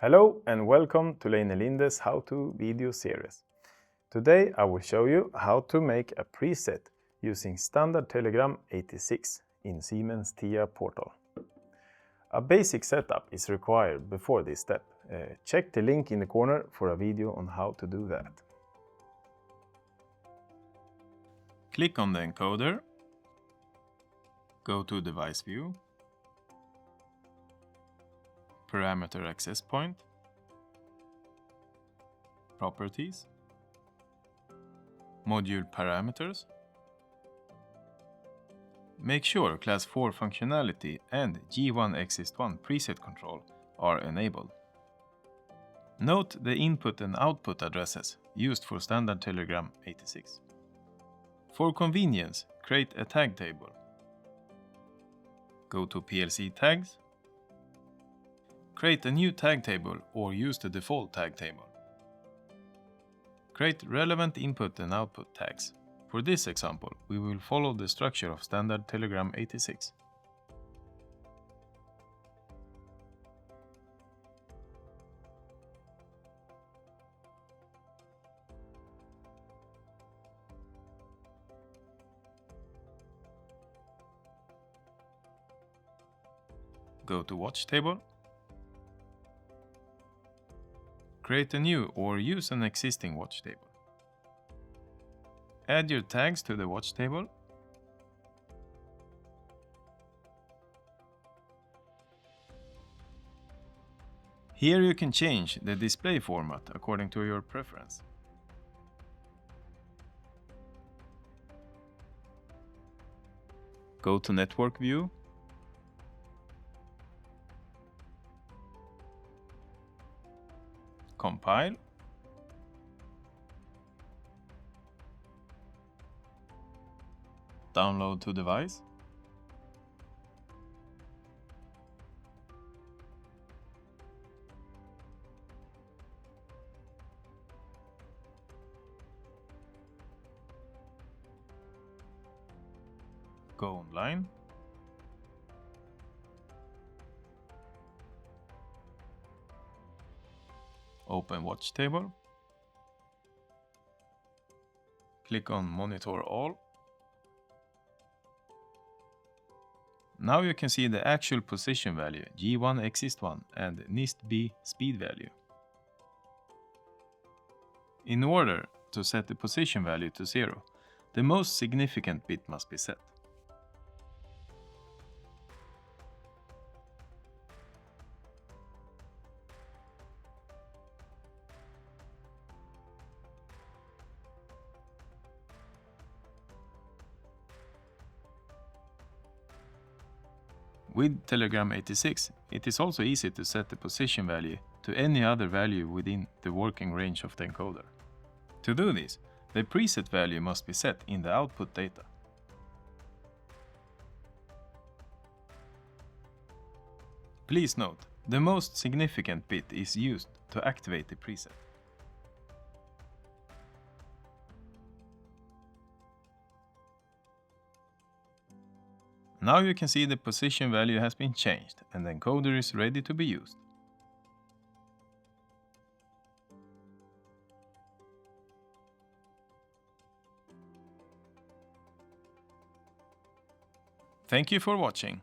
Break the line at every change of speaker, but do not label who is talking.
Hello and welcome to Leine Linde's how-to video series. Today I will show you how to make a preset using standard telegram 86 in Siemens TIA portal. A basic setup is required before this step. Check the link in the corner for a video on how to do that. Click on the encoder, go to Device View, Parameter Access Point, Properties, Module Parameters. Make sure Class 4 functionality and G1Exist1 preset control are enabled. Note the input and output addresses used for standard telegram 86. For convenience, create a tag table. Go to PLC tags. Create a new tag table or use the default tag table. Create relevant input and output tags. For this example, we will follow the structure of standard telegram 86. Go to watch table. Create a new or use an existing watch table. Add your tags to the watch table. Here you can change the display format according to your preference. Go to Network View. Compile. Download to device. Go online. Open watch table. Click on Monitor All. Now you can see the actual position value G1Exist1 and NIST-B speed value. In order to set the position value to 0, the most significant bit must be set. With telegram 86, it is also easy to set the position value to any other value within the working range of the encoder. To do this, the preset value must be set in the output data. Please note, the most significant bit is used to activate the preset. Now you can see the position value has been changed and the encoder is ready to be used. Thank you for watching.